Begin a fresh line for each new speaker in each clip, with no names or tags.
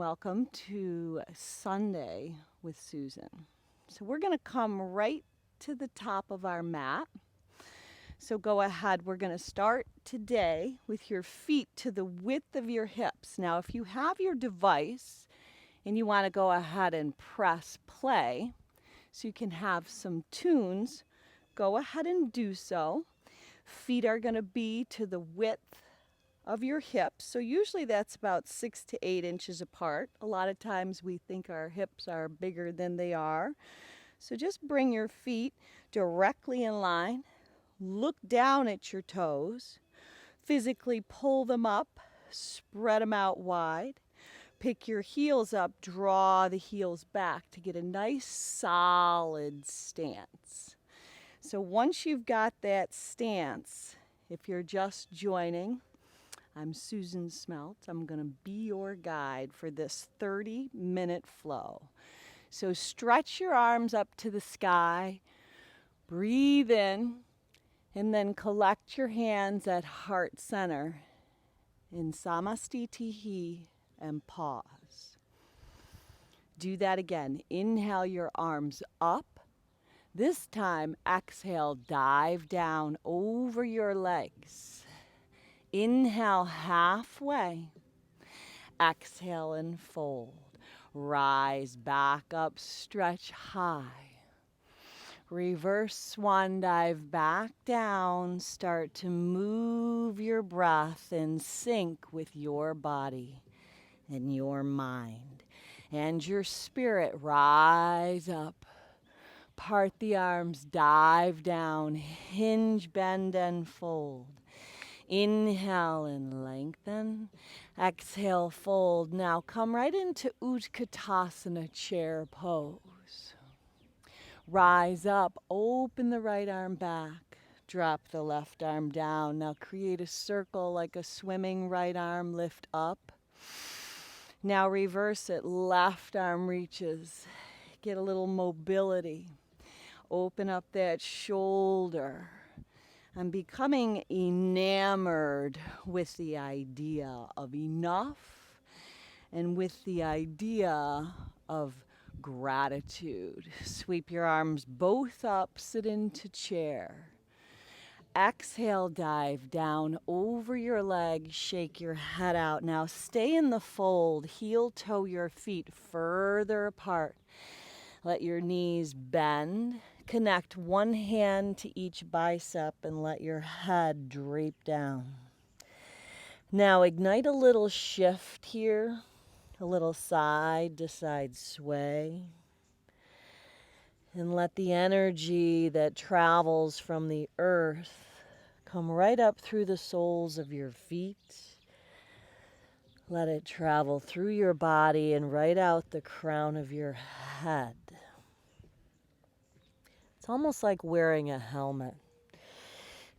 welcome to Sunday with Susan. So we're going to come right to the top of our mat. So go ahead, we're going to start today with your feet to the width of your hips. Now, if you have your device and you want to go ahead and press play so you can have some tunes, go ahead and do so. Feet are going to be to the width of your hips. So usually that's about 6 to 8 inches apart. A lot of times we think our hips are bigger than they are. So just bring your feet directly in line. Look down at your toes. Physically pull them up. Spread them out wide. Pick your heels up. Draw the heels back to get a nice solid stance. So once you've got that stance, if you're just joining, I'm Susan Smelt. I'm going to be your guide for this 30-minute flow. So stretch your arms up to the sky. Breathe in. And then collect your hands at heart center in Samastitihi and pause. Do that again. Inhale your arms up. This time, exhale, dive down over your legs. Inhale halfway. Exhale and fold. Rise back up, stretch high. Reverse swan dive back down. Start to move your breath in sync with your body and your mind. And your spirit, rise up. Part the arms, dive down, hinge, bend, and fold. Inhale and lengthen. Exhale, fold. Now come right into Utkatasana, chair pose. Rise up, open the right arm back. Drop the left arm down. Now create a circle like a swimming right arm, lift up. Now reverse it, left arm reaches. Get a little mobility. Open up that shoulder. I'm becoming enamored with the idea of enough and with the idea of gratitude. Sweep your arms both up, sit into chair. Exhale, dive down over your legs, shake your head out. Now stay in the fold, heel toe your feet further apart. Let your knees bend. Connect one hand to each bicep and let your head drape down. Now ignite a little shift here, a little side to side sway. And let the energy that travels from the earth come right up through the soles of your feet. Let it travel through your body and right out the crown of your head. It's almost like wearing a helmet.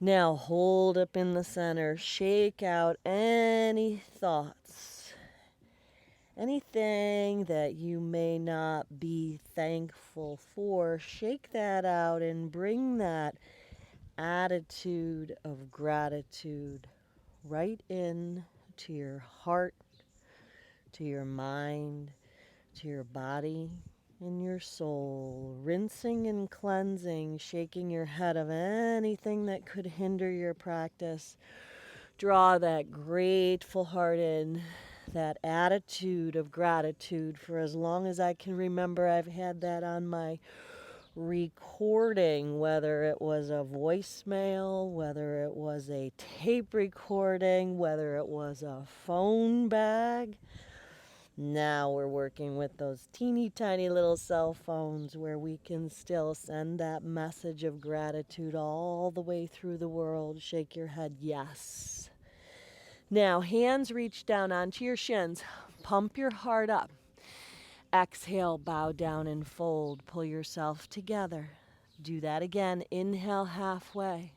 Now hold up in the center, shake out any thoughts, anything that you may not be thankful for. Shake that out and bring that attitude of gratitude right in to your heart, to your mind, to your body, in your soul, rinsing and cleansing, shaking your head of anything that could hinder your practice. Draw that grateful heart in, that attitude of gratitude. For as long as I can remember, I've had that on my recording, whether it was a voicemail, whether it was a tape recording, whether it was a phone bag. Now we're working with those teeny tiny little cell phones where we can still send that message of gratitude all the way through the world. Shake your head, yes. Now hands reach down onto your shins. Pump your heart up. Exhale, bow down and fold. Pull yourself together. Do that again. Inhale halfway.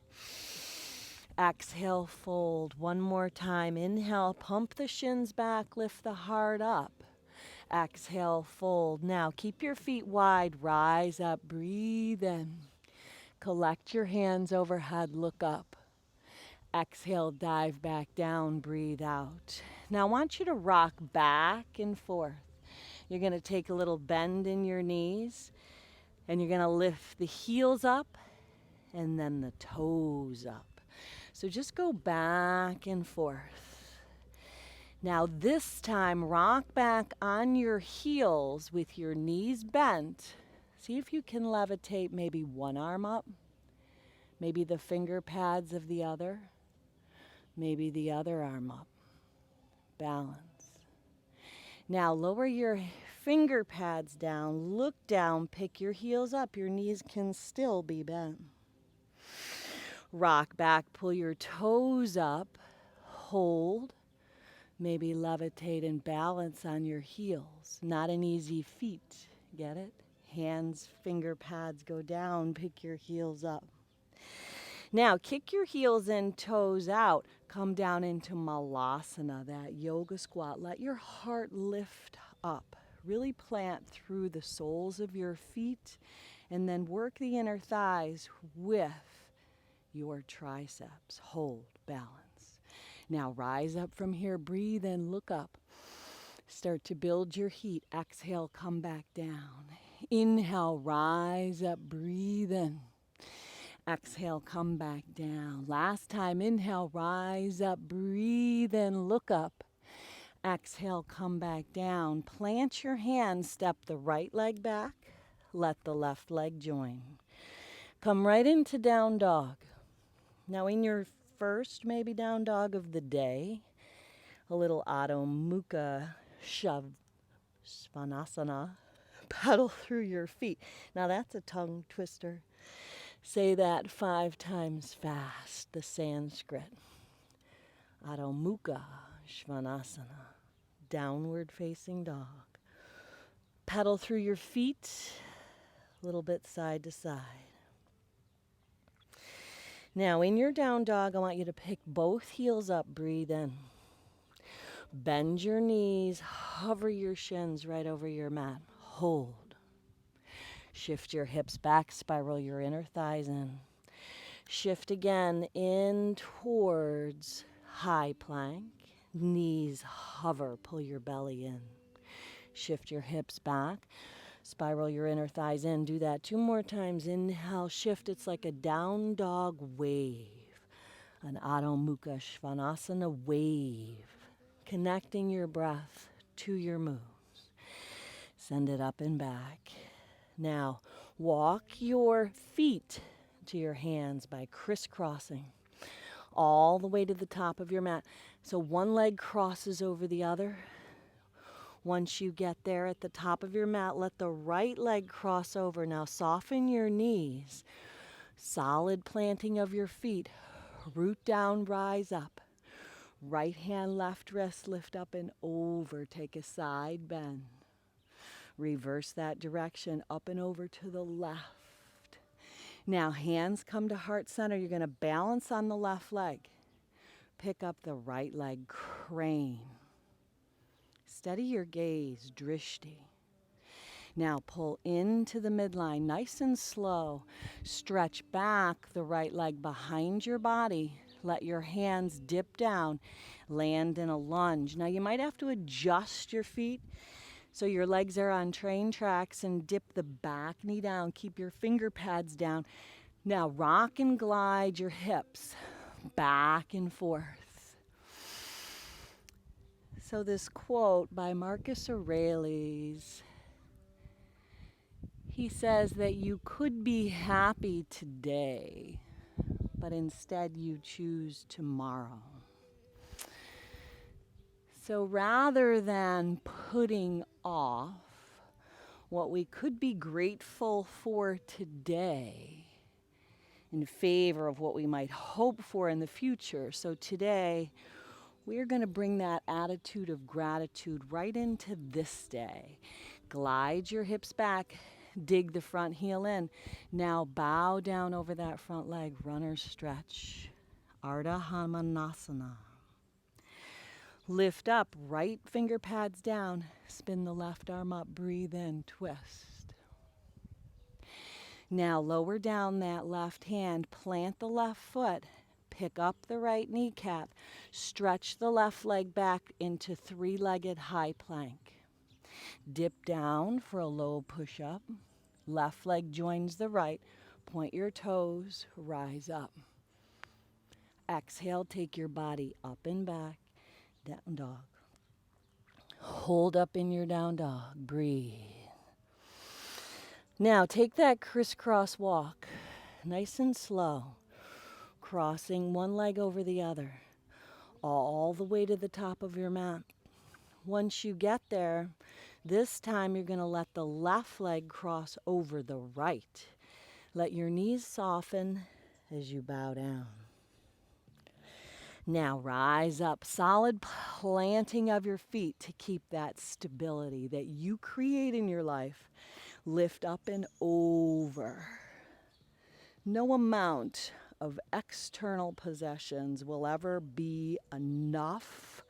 Exhale, fold. One more time. Inhale, pump the shins back, lift the heart up. Exhale, fold. Now keep your feet wide, rise up, breathe in. Collect your hands overhead, look up. Exhale, dive back down, breathe out. Now I want you to rock back and forth. You're going to take a little bend in your knees, and you're going to lift the heels up and then the toes up. So just go back and forth. Now this time, rock back on your heels with your knees bent. See if you can levitate maybe one arm up, maybe the finger pads of the other, maybe the other arm up. Balance. Now lower your finger pads down, look down, pick your heels up. Your knees can still be bent. Rock back, pull your toes up, hold, maybe levitate and balance on your heels. Not an easy feat, get it? Hands, finger pads go down, pick your heels up. Now kick your heels in, toes out, come down into Malasana, that yoga squat. Let your heart lift up. Really plant through the soles of your feet and then work the inner thighs with your triceps. Hold, balance. Now rise up from here, breathe in, look up. Start to build your heat. Exhale, come back down. Inhale, rise up, breathe in. Exhale, come back down. Last time, inhale, rise up, breathe in, look up. Exhale, come back down. Plant your hands, step the right leg back. Let the left leg join. Come right into down dog. Now in your first maybe down dog of the day, a little Adho Mukha Svanasana. Pedal through your feet. Now that's a tongue twister. Say that 5 times fast, the Sanskrit. Adho Mukha Svanasana. Downward facing dog. Pedal through your feet, a little bit side to side. Now in your down dog, I want you to pick both heels up, breathe in. Bend your knees, hover your shins right over your mat. Hold. Shift your hips back, spiral your inner thighs in. Shift again in towards high plank. Knees hover, pull your belly in. Shift your hips back, spiral your inner thighs in. Do that 2 more times. Inhale, shift. It's like a down dog wave. An Adho Mukha Svanasana wave. Connecting your breath to your moves. Send it up and back. Now, walk your feet to your hands by crisscrossing all the way to the top of your mat. So one leg crosses over the other. Once you get there at the top of your mat, let the right leg cross over. Now soften your knees. Solid planting of your feet. Root down, rise up. Right hand, left wrist, lift up and over. Take a side bend. Reverse that direction, up and over to the left. Now hands come to heart center. You're going to balance on the left leg. Pick up the right leg, crane. Steady your gaze, drishti. Now pull into the midline, nice and slow. Stretch back the right leg behind your body. Let your hands dip down, land in a lunge. Now you might have to adjust your feet so your legs are on train tracks and dip the back knee down. Keep your finger pads down. Now rock and glide your hips back and forth. So this quote by Marcus Aurelius, he says that you could be happy today, but instead you choose tomorrow. So rather than putting off what we could be grateful for today in favor of what we might hope for in the future, so today we're going to bring that attitude of gratitude right into this day. Glide your hips back, dig the front heel in. Now bow down over that front leg, runner's stretch, Ardha Hamanasana. Lift up, right finger pads down, spin the left arm up, breathe in, twist. Now lower down that left hand, plant the left foot, Pick up the right kneecap. Stretch the left leg back into three-legged high plank. Dip down for a low push-up. Left leg joins the right. Point your toes, rise up. Exhale, take your body up and back, down dog. Hold up in your down dog, breathe. Now take that crisscross walk, nice and slow, crossing one leg over the other, all the way to the top of your mat. Once you get there, this time you're going to let the left leg cross over the right. Let your knees soften as you bow down. Now rise up, solid planting of your feet to keep that stability that you create in your life. Lift up and over. No amount of external possessions will ever be enough.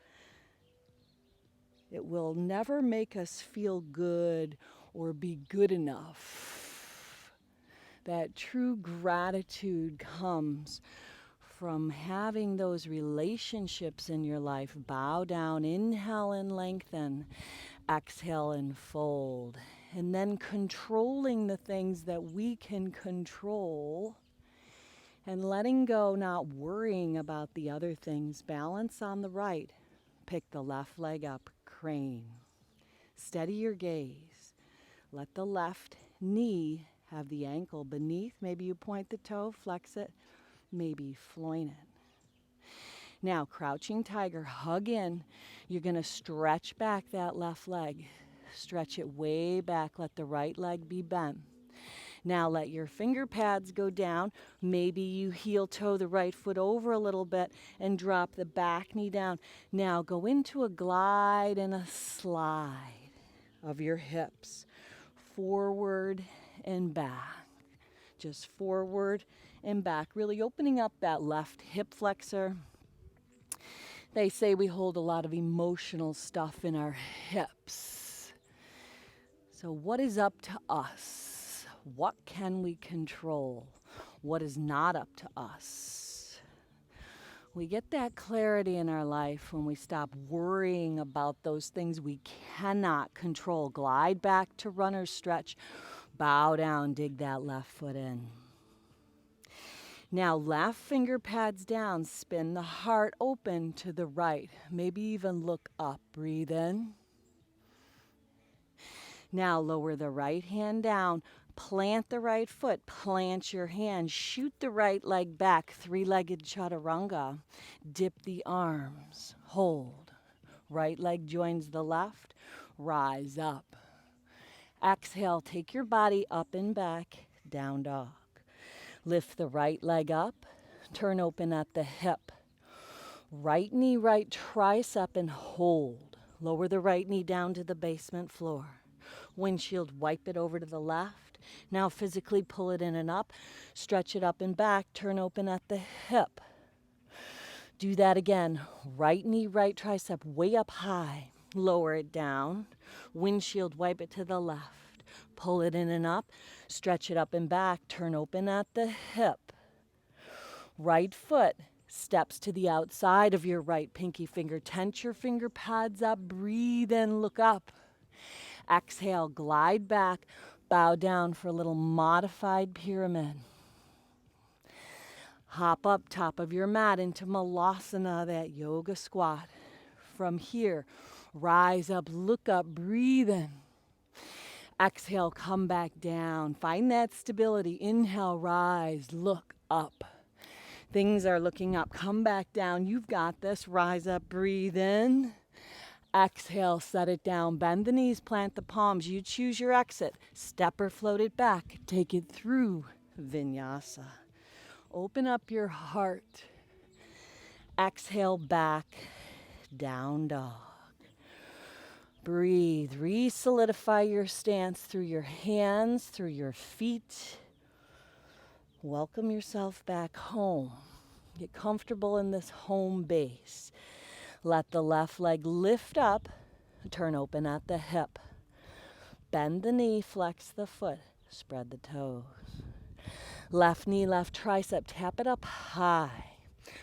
It will never make us feel good or be good enough. That true gratitude comes from having those relationships in your life. Bow down, inhale and lengthen, exhale and fold. And then controlling the things that we can control and letting go, not worrying about the other things. Balance on the right. Pick the left leg up, crane. Steady your gaze. Let the left knee have the ankle beneath. Maybe you point the toe, flex it. Maybe floin it. Now, crouching tiger, hug in. You're going to stretch back that left leg. Stretch it way back. Let the right leg be bent. Now let your finger pads go down. Maybe you heel toe the right foot over a little bit and drop the back knee down. Now go into a glide and a slide of your hips. Forward and back. Just forward and back, really opening up that left hip flexor. They say we hold a lot of emotional stuff in our hips. So what is up to us? What can we control? What is not up to us? We get that clarity in our life when we stop worrying about those things we cannot control. Glide back to runner's stretch. Bow down, dig that left foot in. Now left finger pads down, spin the heart open to the right. Maybe even look up, breathe in. Now lower the right hand down, plant the right foot, plant your hand, shoot the right leg back, three-legged chaturanga. Dip the arms, hold. Right leg joins the left, rise up. Exhale, take your body up and back, down dog. Lift the right leg up, turn open at the hip. Right knee, right tricep, and hold. Lower the right knee down to the basement floor. Windshield, wipe it over to the left. Now physically pull it in and up. Stretch it up and back, turn open at the hip. Do that again. Right knee, right tricep, way up high. Lower it down. Windshield, wipe it to the left. Pull it in and up. Stretch it up and back. Turn open at the hip. Right foot steps to the outside of your right pinky finger. Tense your finger pads up. Breathe in, look up. Exhale, glide back. Bow down for a little modified pyramid. Hop up top of your mat into Malasana, that yoga squat. From here, rise up, look up, breathe in. Exhale, come back down. Find that stability. Inhale, rise, look up. Things are looking up. Come back down. You've got this. Rise up, breathe in. Exhale, set it down. Bend the knees, plant the palms. You choose your exit. Step or float it back. Take it through Vinyasa. Open up your heart. Exhale, back, down dog. Breathe. Re-solidify your stance through your hands, through your feet. Welcome yourself back home. Get comfortable in this home base. Let the left leg lift up. Turn open at the hip. Bend the knee, flex the foot. Spread the toes. Left knee, left tricep. Tap it up high.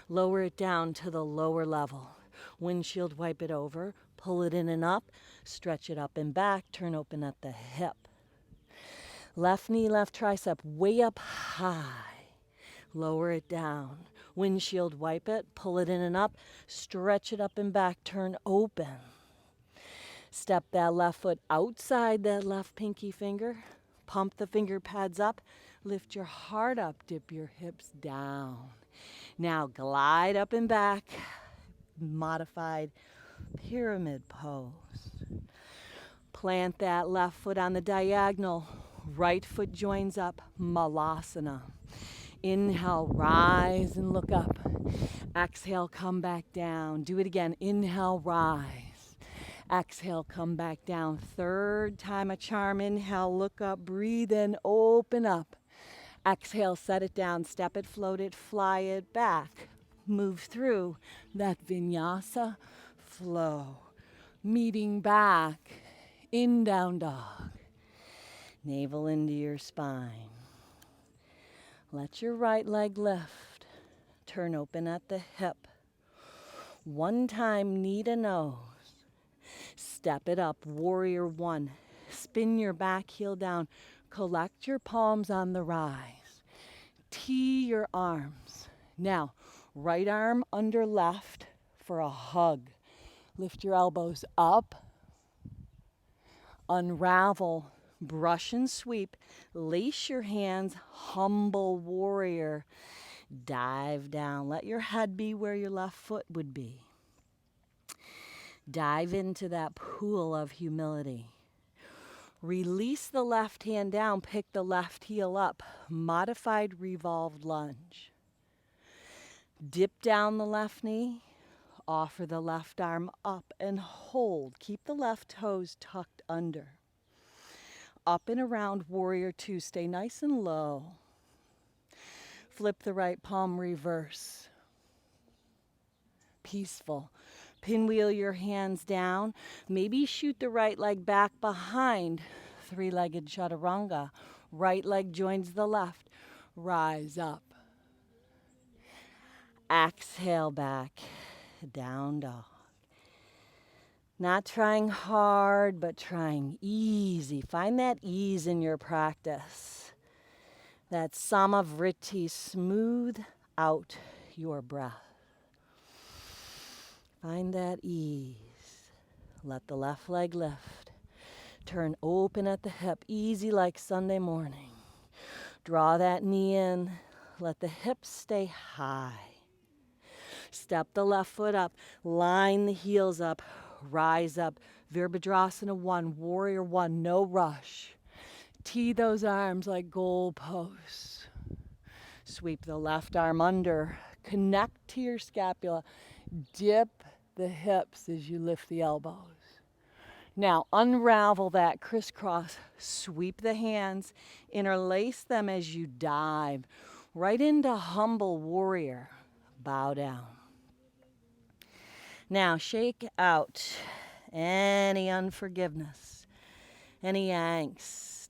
Lower it down to the lower level. Windshield wipe it over, pull it in and up, stretch it up and back, turn open at the hip. Left knee, left tricep way up high. Lower it down. Windshield wipe it, pull it in and up, stretch it up and back, turn open. Step that left foot outside that left pinky finger. Pump the finger pads up, lift your heart up, dip your hips down. Now glide up and back, modified pyramid pose. Plant that left foot on the diagonal, right foot joins up, Malasana. Inhale, rise and look up. Exhale, come back down. Do it again. Inhale, rise. Exhale, come back down. Third time a charm. Inhale, look up, breathe in, open up. Exhale, set it down, step it, float it, fly it back. Move through that vinyasa flow. Meeting back in down dog. Navel into your spine. Let your right leg lift. Turn open at the hip. One time, knee to nose. Step it up, warrior one. Spin your back heel down. Collect your palms on the rise. Tee your arms. Now, right arm under left for a hug. Lift your elbows up. Unravel, brush and sweep. Lace your hands, humble warrior. Dive down. Let your head be where your left foot would be. Dive into that pool of humility. Release the left hand down, pick the left heel up. Modified revolved lunge. Dip down the left knee. Offer the left arm up and hold. Keep the left toes tucked under. Up and around warrior two. Stay nice and low. Flip the right palm reverse. Peaceful. Pinwheel your hands down. Maybe shoot the right leg back behind. Three-legged chaturanga. Right leg joins the left. Rise up. Exhale back. Down dog. Not trying hard, but trying easy. Find that ease in your practice. That samavriti, smooth out your breath. Find that ease. Let the left leg lift. Turn open at the hip, easy like Sunday morning. Draw that knee in. Let the hips stay high. Step the left foot up. Line the heels up. Rise up. Virabhadrasana 1, warrior 1, no rush. Tee those arms like goal posts. Sweep the left arm under. Connect to your scapula. Dip the hips as you lift the elbows. Now unravel that crisscross. Sweep the hands. Interlace them as you dive right into humble warrior. Bow down. Now shake out any unforgiveness, any angst.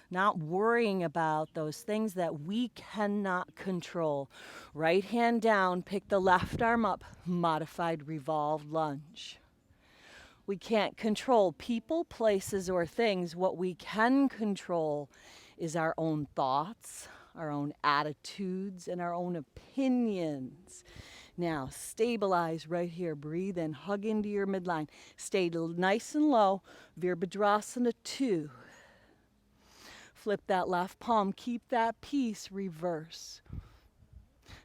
Not worrying about those things that we cannot control. Right hand down, pick the left arm up, modified revolved lunge. We can't control people, places, or things. What we can control is our own thoughts, our own attitudes, and our own opinions. Now, stabilize right here. Breathe in, hug into your midline. Stay nice and low. Virabhadrasana 2. Flip that left palm. Keep that peace. Reverse.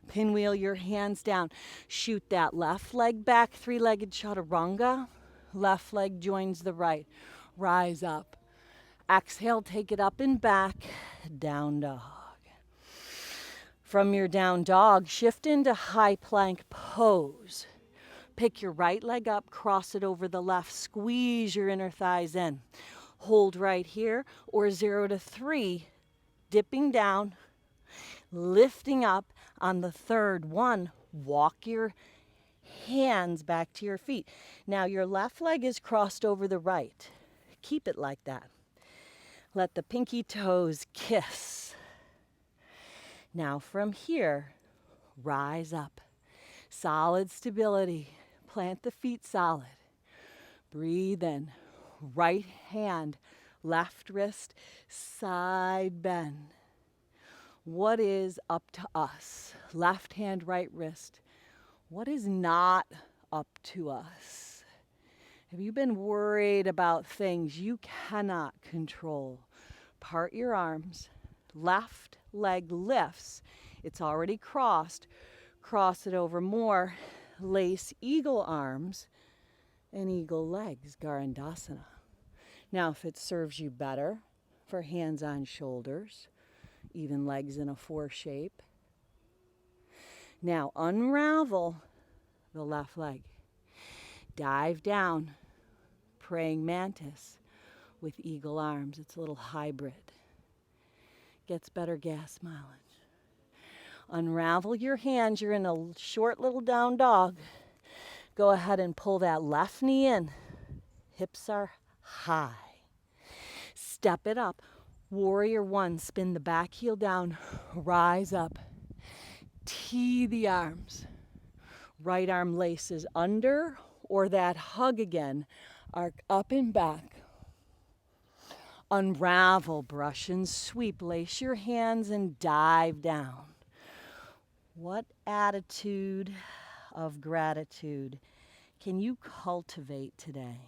Pinwheel your hands down. Shoot that left leg back. Three-legged chaturanga. Left leg joins the right. Rise up. Exhale, take it up and back. Down dog. From your down dog, shift into high plank pose. Pick your right leg up, cross it over the left. Squeeze your inner thighs in. Hold right here, or 0 to 3, dipping down, lifting up. On the third one, walk your hands back to your feet. Now your left leg is crossed over the right. Keep it like that. Let the pinky toes kiss. Now from here, rise up. Solid stability. Plant the feet solid. Breathe in. Right hand, left wrist, side bend. What is up to us? Left hand, right wrist. What is not up to us? Have you been worried about things you cannot control? Part your arms. Left leg lifts. It's already crossed. Cross it over more. Lace eagle arms and eagle legs, Garandasana. Now, if it serves you better for hands on shoulders, even legs in a 4 shape. Now, unravel the left leg. Dive down, praying mantis with eagle arms. It's a little hybrid. Gets better gas mileage. Unravel your hands. You're in a short little down dog. Go ahead and pull that left knee in. Hips are high. Step it up. Warrior 1, spin the back heel down. Rise up. Tee the arms. Right arm laces under or that hug again. Arc up and back. Unravel, brush and sweep. Lace your hands and dive down. What attitude of gratitude can you cultivate today?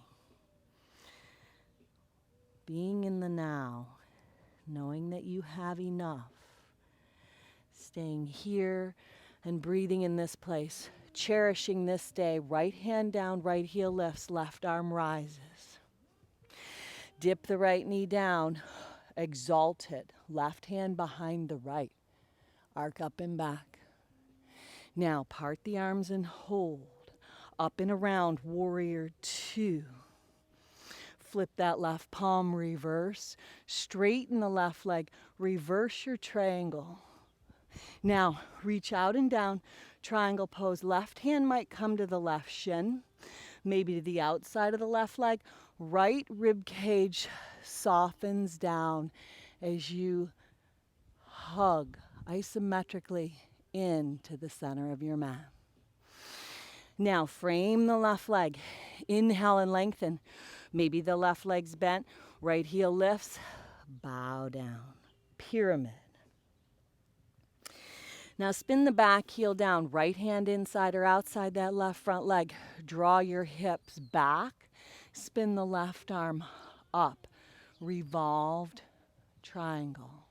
Being in the now, knowing that you have enough, staying here and breathing in this place, cherishing this day. Right hand down, right heel lifts, left arm rises. Dip the right knee down, exalt it, left hand behind the right, arc up and back. Now part the arms and hold, up and around, warrior 2. Flip that left palm, reverse. Straighten the left leg. Reverse your triangle. Now, reach out and down. Triangle pose. Left hand might come to the left shin. Maybe to the outside of the left leg. Right rib cage softens down as you hug isometrically into the center of your mat. Now, frame the left leg. Inhale and lengthen. Maybe the left leg's bent, right heel lifts, bow down, pyramid. Now spin the back heel down, right hand inside or outside that left front leg. Draw your hips back, spin the left arm up, revolved triangle.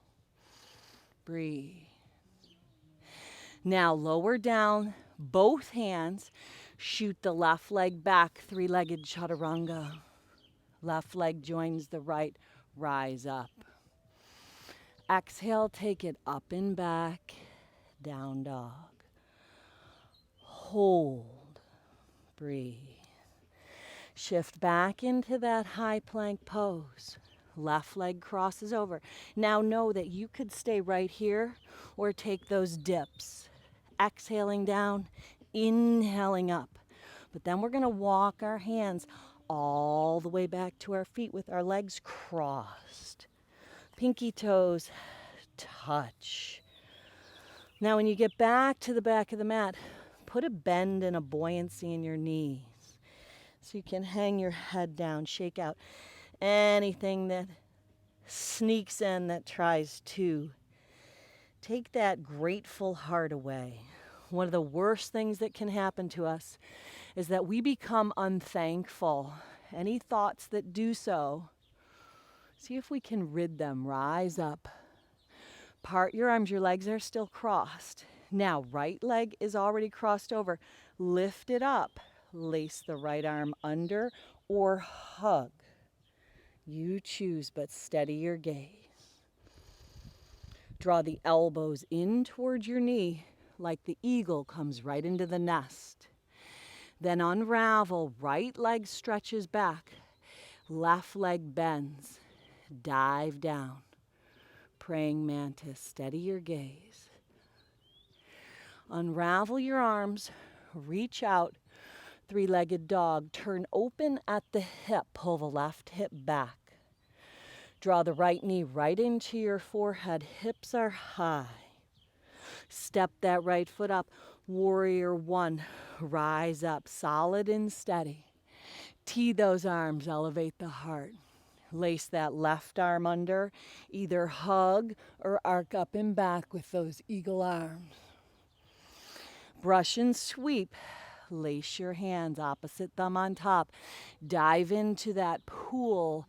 Breathe. Now lower down, both hands, shoot the left leg back, 3-legged chaturanga. Left leg joins the right, rise up. Exhale, take it up and back, down dog. Hold, breathe. Shift back into that high plank pose. Left leg crosses over. Now know that you could stay right here or take those dips. Exhaling down, inhaling up. But then we're going to walk our hands all the way back to our feet with our legs crossed. Pinky toes touch. Now when you get back to the back of the mat, put a bend and a buoyancy in your knees so you can hang your head down, shake out anything that sneaks in that tries to take that grateful heart away. One of the worst things that can happen to us is that we become unthankful. Any thoughts that do so, see if we can rid them. Rise up. Part your arms. Your legs are still crossed. Now, right leg is already crossed over. Lift it up. Lace the right arm under or hug. You choose, but steady your gaze. Draw the elbows in towards your knee like the eagle comes right into the nest. Then unravel, right leg stretches back, left leg bends, dive down. Praying mantis, steady your gaze. Unravel your arms, reach out, 3-legged dog. Turn open at the hip, pull the left hip back. Draw the right knee right into your forehead, hips are high. Step that right foot up. Warrior one. Rise up, solid and steady. Tee those arms, elevate the heart. Lace that left arm under. Either hug or arc up and back with those eagle arms. Brush and sweep. Lace your hands, opposite thumb on top. Dive into that pool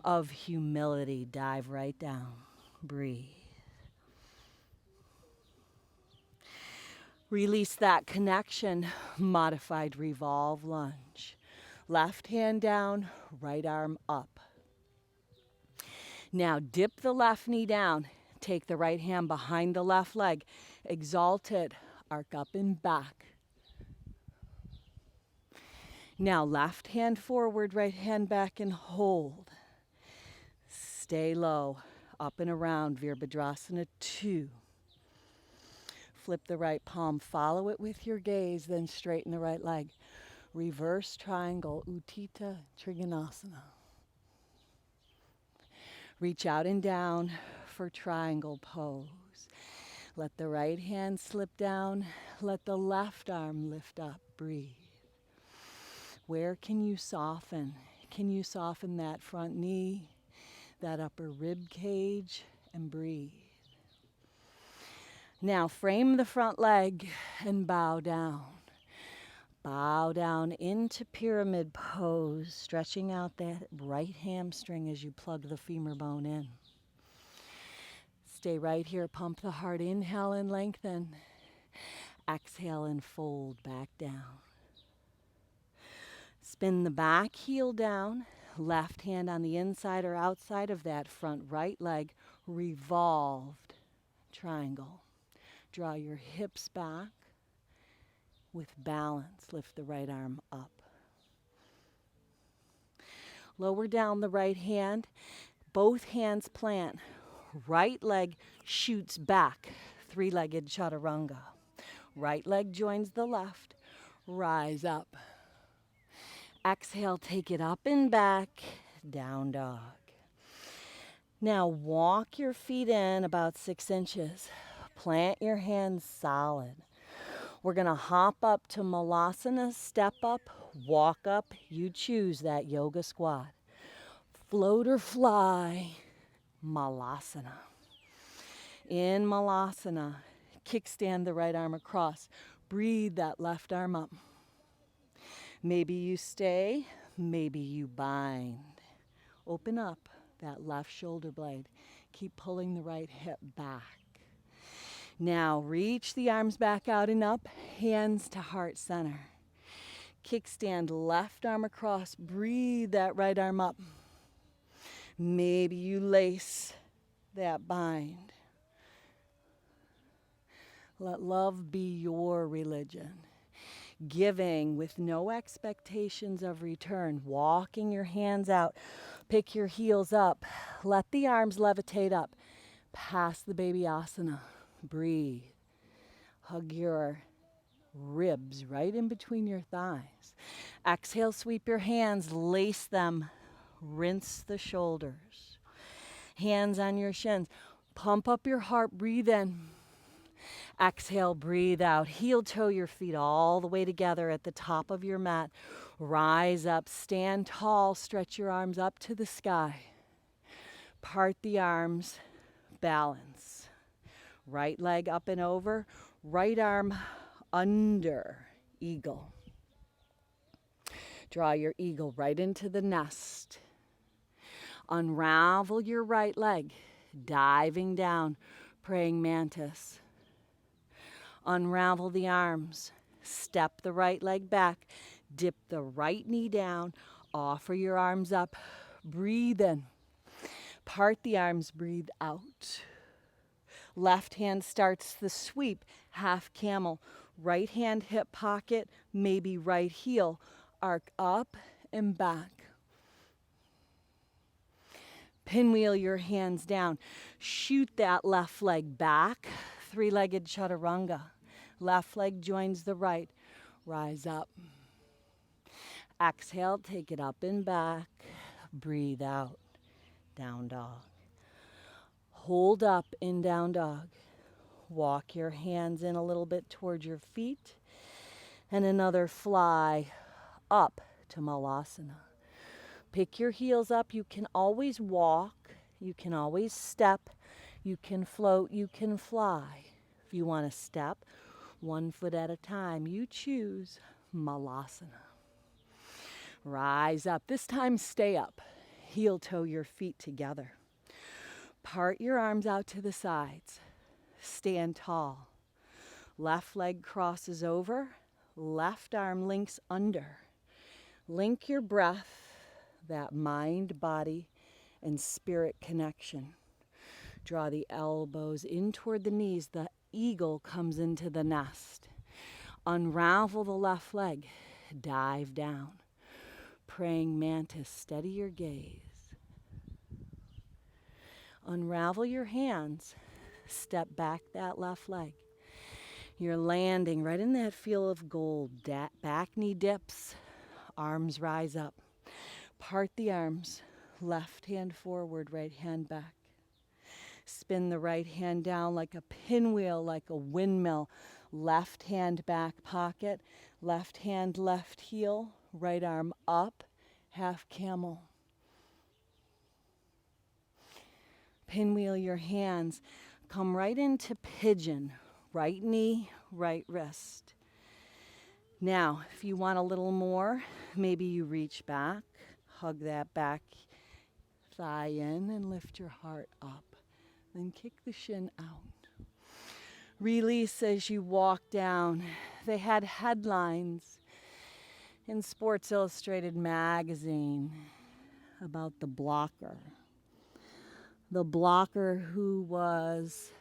of humility. Dive right down. Breathe. Release that connection. Modified revolve lunge. Left hand down, right arm up. Now dip the left knee down. Take the right hand behind the left leg. Exalt it. Arc up and back. Now left hand forward, right hand back and hold. Stay low. Up and around. Virabhadrasana 2. Flip the right palm. Follow it with your gaze. Then straighten the right leg. Reverse triangle. Utthita Trikonasana. Reach out and down for triangle pose. Let the right hand slip down. Let the left arm lift up. Breathe. Where can you soften? Can you soften that front knee, that upper rib cage, and breathe? Now frame the front leg and bow down. Bow down into pyramid pose, stretching out that right hamstring as you plug the femur bone in. Stay right here, pump the heart, inhale and lengthen. Exhale and fold back down. Spin the back heel down, left hand on the inside or outside of that front right leg, revolved triangle. Draw your hips back. With balance, lift the right arm up. Lower down the right hand. Both hands plant. Right leg shoots back. Three-legged chaturanga. Right leg joins the left. Rise up. Exhale, take it up and back. Down dog. Now walk your feet in about 6 inches. Plant your hands solid. We're going to hop up to Malasana, step up, walk up. You choose that yoga squat. Float or fly, Malasana. In Malasana, kickstand the right arm across. Breathe that left arm up. Maybe you stay, maybe you bind. Open up that left shoulder blade. Keep pulling the right hip back. Now reach the arms back out and up, hands to heart center. Kickstand left arm across, breathe that right arm up. Maybe you lace that bind. Let love be your religion. Giving with no expectations of return, walking your hands out, pick your heels up, let the arms levitate up, past the baby asana. Breathe. Hug your ribs right in between your thighs. Exhale, sweep your hands, lace them, rinse the shoulders. Hands on your shins. Pump up your heart, breathe in. Exhale, breathe out. Heel toe your feet all the way together at the top of your mat. Rise up, stand tall, stretch your arms up to the sky. Part the arms, balance. Right leg up and over, right arm under, eagle. Draw your eagle right into the nest. Unravel your right leg, diving down, praying mantis. Unravel the arms, step the right leg back, dip the right knee down, offer your arms up, breathe in. Part the arms, breathe out. Left hand starts the sweep, half camel. Right hand hip pocket, maybe right heel. Arc up and back. Pinwheel your hands down. Shoot that left leg back. Three-legged chaturanga. Left leg joins the right. Rise up. Exhale, take it up and back. Breathe out. Down dog. Hold up in down dog. Walk your hands in a little bit towards your feet. And another fly up to Malasana. Pick your heels up. You can always walk. You can always step. You can float. You can fly. If you want to step 1 foot at a time, you choose Malasana. Rise up. This time stay up. Heel toe your feet together. Part your arms out to the sides. Stand tall. Left leg crosses over. Left arm links under. Link your breath, that mind, body, and spirit connection. Draw the elbows in toward the knees. The eagle comes into the nest. Unravel the left leg. Dive down. Praying mantis, steady your gaze. Unravel your hands. Step back that left leg. You're landing right in that feel of gold. Back knee dips. Arms rise up. Part the arms. Left hand forward, right hand back. Spin the right hand down like a pinwheel, like a windmill. Left hand back pocket. Left hand, left heel. Right arm up. Half camel. Pinwheel your hands. Come right into pigeon. Right knee, right wrist. Now, if you want a little more, maybe you reach back, hug that back thigh in, and lift your heart up. Then kick the shin out. Release as you walk down. They had headlines in Sports Illustrated magazine about the blocker. The blocker who was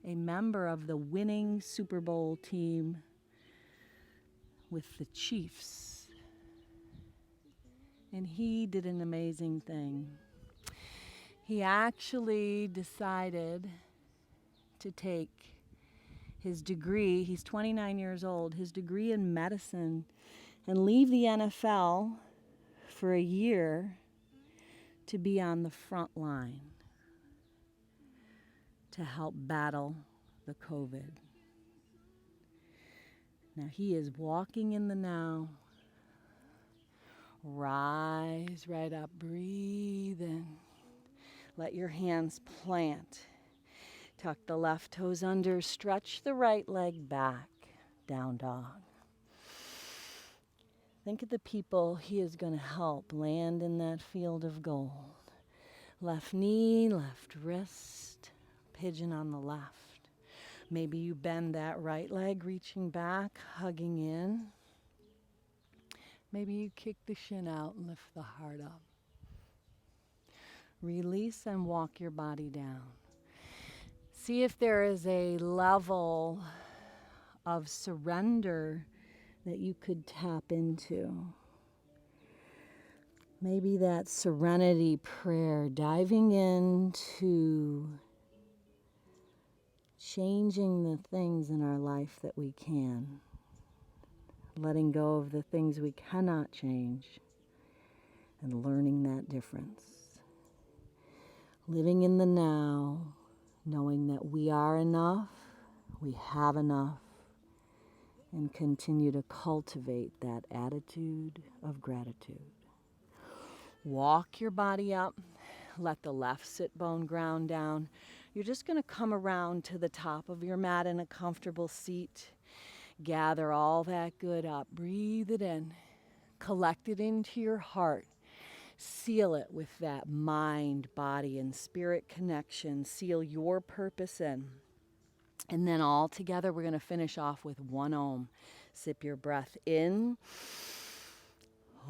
a member of the winning Super Bowl team with the Chiefs. And he did an amazing thing. He actually decided to take his degree, he's 29 years old, his degree in medicine, and leave the NFL for a year to be on the front line to help battle the COVID. Now he is walking in the now. Rise right up, breathe in. Let your hands plant. Tuck the left toes under, stretch the right leg back, down dog. Think of the people he is going to help land in that field of gold. Left knee, left wrist, pigeon on the left. Maybe you bend that right leg, reaching back, hugging in. Maybe you kick the shin out and lift the heart up. Release and walk your body down. See if there is a level of surrender that you could tap into. Maybe that serenity prayer, diving into changing the things in our life that we can, letting go of the things we cannot change, and learning that difference. Living in the now, knowing that we are enough, we have enough, and continue to cultivate that attitude of gratitude. Walk your body up. Let the left sit bone ground down. You're just going to come around to the top of your mat in a comfortable seat. Gather all that good up. Breathe it in. Collect it into your heart. Seal it with that mind, body, and spirit connection. Seal your purpose in. And then all together, we're going to finish off with one Om. Sip your breath in.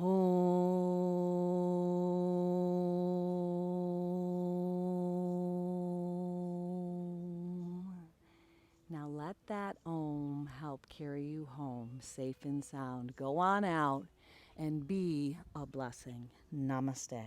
Om. Now let that Om help carry you home, safe and sound. Go on out and be a blessing. Namaste.